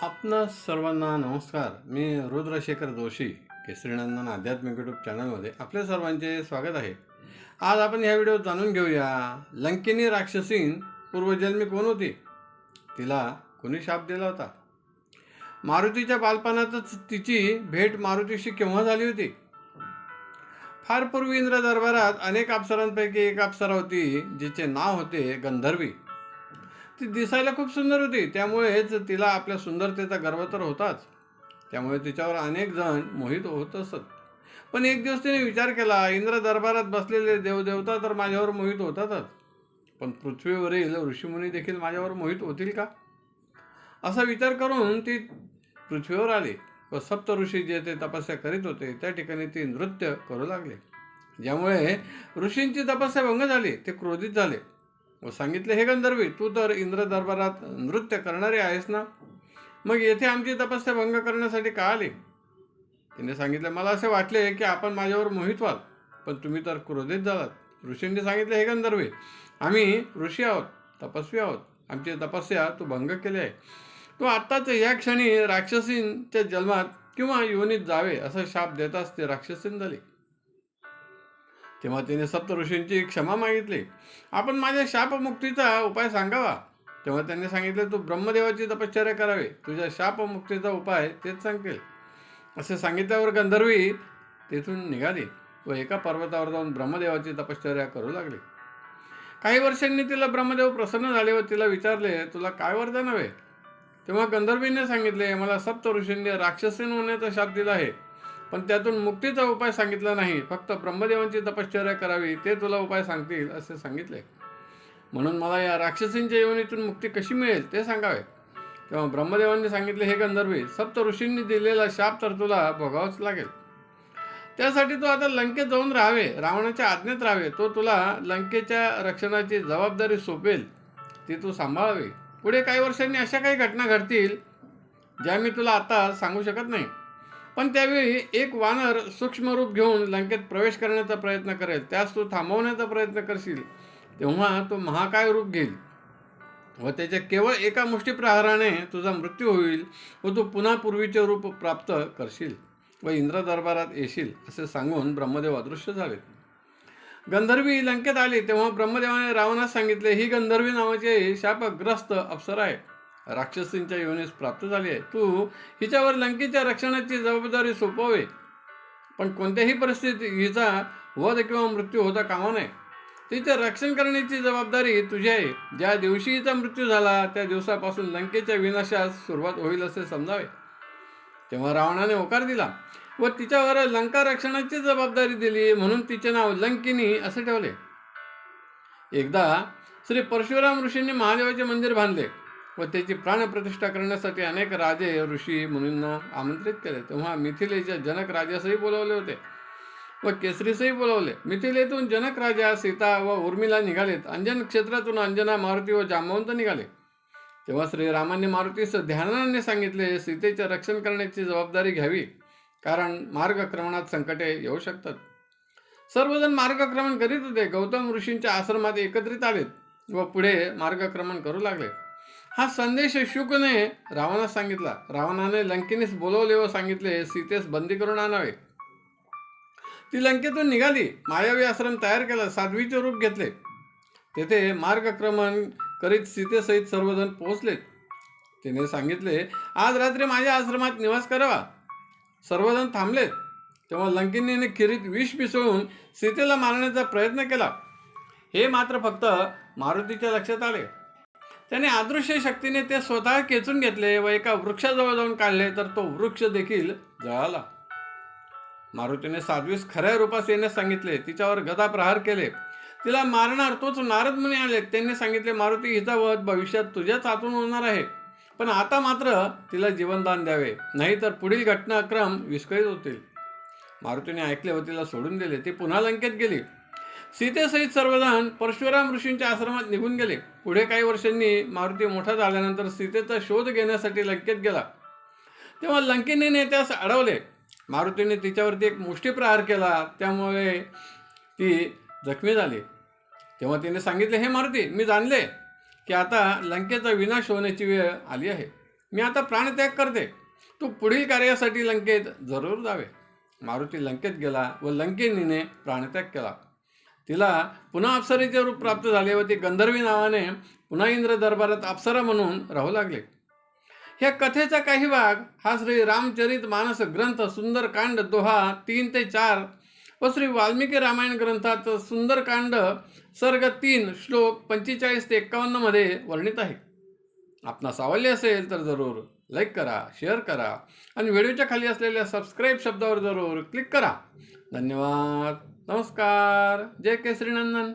आपणा सर्वांना नमस्कार. मी रुद्रशेखर जोशी, केसरीनंदन आध्यात्मिक यूट्यूब चॅनलमध्ये आपल्या सर्वांचे स्वागत आहे. आज आपण ह्या व्हिडिओत जाणून घेऊया, लंकिनी राक्षसीन पूर्वजन्मी कोण होती, तिला कोणी शाप दिला होता, मारुतीच्या बालपणातच तिची भेट मारुतीशी केव्हा झाली होती. फार पूर्वी इंद्र दरबारात अनेक अप्सरांपैकी एक अप्सरा होती, जिचे नाव होते गंधर्वी. ती दिसायला खूप सुंदर होती, त्यामुळेच तिला आपल्या सुंदरतेचा गर्व तर होताच. त्यामुळे तिच्यावर अनेक जण मोहित होत असत. पण एक दिवस तिने विचार केला, इंद्र दरबारात बसलेले देवदेवता तर माझ्यावर मोहित होतातच, पण पृथ्वीवरील ऋषीमुनी देखील माझ्यावर मोहित होतील का, असा विचार करून ती पृथ्वीवर आली व सप्त ऋषी जे ते तपस्या करीत होते त्या ठिकाणी ती नृत्य करू लागले. ज्यामुळे ऋषींची तपस्या भंग झाली. ते क्रोधित झाले व सांगितले, हे गंधर्वी, तू तर इंद्र दरबारात नृत्य करणारे आहेस ना, मग येथे आमची तपस्या भंग करण्यासाठी का आले. तिने सांगितले, मला असे वाटले की आपण माझ्यावर मोहित व्हाल, पण तुम्ही तर क्रोधित झालात. ऋषींनी सांगितले, हे गंधर्वी, आम्ही ऋषी आहोत, तपस्वी आहोत, आमची तपस्या तू भंग केली आहे. तू आत्ताच या क्षणी राक्षसींच्या जन्मात किंवा योनीत जावे असा शाप देताच ते राक्षसीन झाली. तेव्हा तिने सप्त ऋषींची क्षमा मागितली. आपण माझ्या शापमुक्तीचा उपाय सांगावा. तेव्हा त्यांनी सांगितले, तू ब्रह्मदेवाची तपश्चर्या करावी, तुझ्या शापमुक्तीचा उपाय तेच सांगेल. असे सांगितल्यावर गंधर्वी तेथून निघाली व एका पर्वतावर जाऊन ब्रह्मदेवाची तपश्चर्या करू लागली. काही वर्षांनी तिला ब्रह्मदेव प्रसन्न झाले व तिला विचारले, तुला काय वरदान हवे. तेव्हा गंधर्वीने सांगितले, मला सप्त ऋषींनी राक्षसीन होण्याचा शाप दिला आहे, पण त्यातून मुक्तीचा उपाय सांगितला नाही. फक्त ब्रह्मदेवांची तपश्चर्या करावी, ते तुला उपाय सांगतील असे सांगितले. म्हणून मला या राक्षसींच्या योनीतून मुक्ती कशी मिळेल ते सांगावे. तेव्हा ब्रह्मदेवांनी सांगितले, हे गंधर्वी, सप्त ऋषींनी दिलेला शाप तर तुला भोगावाच लागेल. त्यासाठी तू आता लंकेत जाऊन राहावे, रावणाच्या आज्ञेत राहावे. तो तुला लंकेच्या रक्षणाची जबाबदारी सोपेल, ती तू सांभाळावी. पुढे काही वर्षांनी अशा काही घटना घडतील ज्या मी तुला आता सांगू शकत नाही, पण त्यावेळी एक वानर सूक्ष्म रूप घेऊन लंकेत प्रवेश करण्याचा प्रयत्न करेल. त्यास तू थांबवण्याचा प्रयत्न करशील. तेव्हा तो महाकाय रूप घेईल व त्याच्या केवळ एका मुष्टीप्रहाराने तुझा मृत्यू होईल व तू पुन्हा पूर्वीचे रूप प्राप्त करशील व इंद्र दरबारात येशील असे सांगून ब्रह्मदेव अदृश्य झाले. गंधर्वी लंकेत आली तेव्हा ब्रह्मदेवाने रावणास सांगितले, ही गंधर्वी नावाची शापग्रस्त अप्सरा आहे, राक्षसींच्या योनीस प्राप्त झाली आहे. तू हिच्यावर लंकेच्या रक्षणाची जबाबदारी सोपवावी, पण कोणत्याही परिस्थितीत हिचा वध किंवा मृत्यू होता कामा नये. तिचे रक्षण करण्याची जबाबदारी तुझी आहे. ज्या दिवशी हिचा मृत्यू झाला त्या दिवसापासून लंकेच्या विनाशास सुरुवात होईल असे समजावे. तेव्हा रावणाने होकार दिला व तिच्यावर लंका रक्षणाची जबाबदारी दिली, म्हणून तिचे नाव लंकिनी असे ठेवले. एकदा श्री परशुराम ऋषींनी महादेवाचे मंदिर बांधले व त्याची प्राणप्रतिष्ठा करण्यासाठी अनेक राजे ऋषी मुनींना आमंत्रित केले. तेव्हा मिथिलेच्या जनक राजासही बोलवले होते व केसरीसही बोलवले. मिथिलेतून जनक राजा, सीता व उर्मिला निघालेत. अंजन क्षेत्रातून अंजना, मारुती व जांबवंत निघाले. तेव्हा श्रीरामांनी मारुतीस ध्यानाने सांगितले, सीतेचे रक्षण करण्याची जबाबदारी घ्यावी, कारण मार्गक्रमणात संकटे येऊ शकतात. सर्वजण मार्गक्रमण करीत होते. गौतम ऋषींच्या आश्रमात एकत्रित आलेत व पुढे मार्गक्रमण करू लागले. हा संदेश शुकने रावणास सांगितला. रावणाने लंकेनीस बोलवले व सांगितले, सीतेस बंदी करून आणावे. ती लंकेतून निघाली, मायावी आश्रम तयार केला, साध्वीचे रूप घेतले. तेथे मार्गक्रमण करीत सीतेसहित सर्वजण पोहोचलेत. तिने सांगितले, आज रात्री माझ्या आश्रमात निवास करावा. सर्वजण थांबलेत. तेव्हा लंकिनीने खिरीत विष मिसळून सीतेला मारण्याचा प्रयत्न केला. हे मात्र फक्त मारुतीच्या लक्षात आले. त्याने अदृश्य शक्तीने ते स्वतः खेचून घेतले व एका वृक्षाजवळ जाऊन काढले, तर तो वृक्ष देखील जळाला. मारुतीने साध्वीस खऱ्या रूपास येण्यास सांगितले. तिच्यावर गदा प्रहार केले. तिला मारणार तोच नारद मुनी आले. त्यांनी सांगितले, मारुती, हिचा वध भविष्यात तुझ्याच हातून होणार आहे, पण आता मात्र तिला जीवनदान द्यावे, नाहीतर पुढील घटनाक्रम विस्कळीत होतील. मारुतीने ऐकले व तिला सोडून दिले. ती पुन्हा लंकेत गेली. सीतेसहित सर्वजण परशुराम ऋषींच्या आश्रमात निघून गेले. पुढे काही वर्षांनी मारुती मोठा झाल्यानंतर सीतेचा शोध घेण्यासाठी लंकेत गेला. तेव्हा लंकिनीने त्यास अडवले. मारुतीने तिच्यावरती एक मुष्टीप्रहार केला, त्यामुळे ती जखमी झाली. तेव्हा तिने सांगितले, हे मारुती, मी जाणले की आता लंकेचा विनाश होण्याची वेळ आली आहे. मी आता प्राणत्याग करते. तू पुढील कार्यासाठी लंकेत जरूर जावे. मारुती लंकेत गेला व लंकिनीने प्राणत्याग केला. तिला पुन्हा अप्सरेचे रूप प्राप्त झाले व ती गंधर्वी नावाने पुन्हा इंद्र दरबारात अप्सरा म्हणून राहू लागले. ह्या कथेचा काही भाग हा श्री रामचरित मानस ग्रंथ सुंदरकांड दोहा 3 ते 4 व श्री वाल्मिकी रामायण ग्रंथात सुंदरकांड सर्ग 3 श्लोक 45 ते 51 मध्ये वर्णित आहे. आपणास आवडले असेल तर जरूर लाईक करा, शेअर करा आणि व्हिडिओच्या खाली असलेल्या सबस्क्राईब शब्दावर जरूर क्लिक करा. धन्यवाद. नमस्कार. जय केसरी नंदन.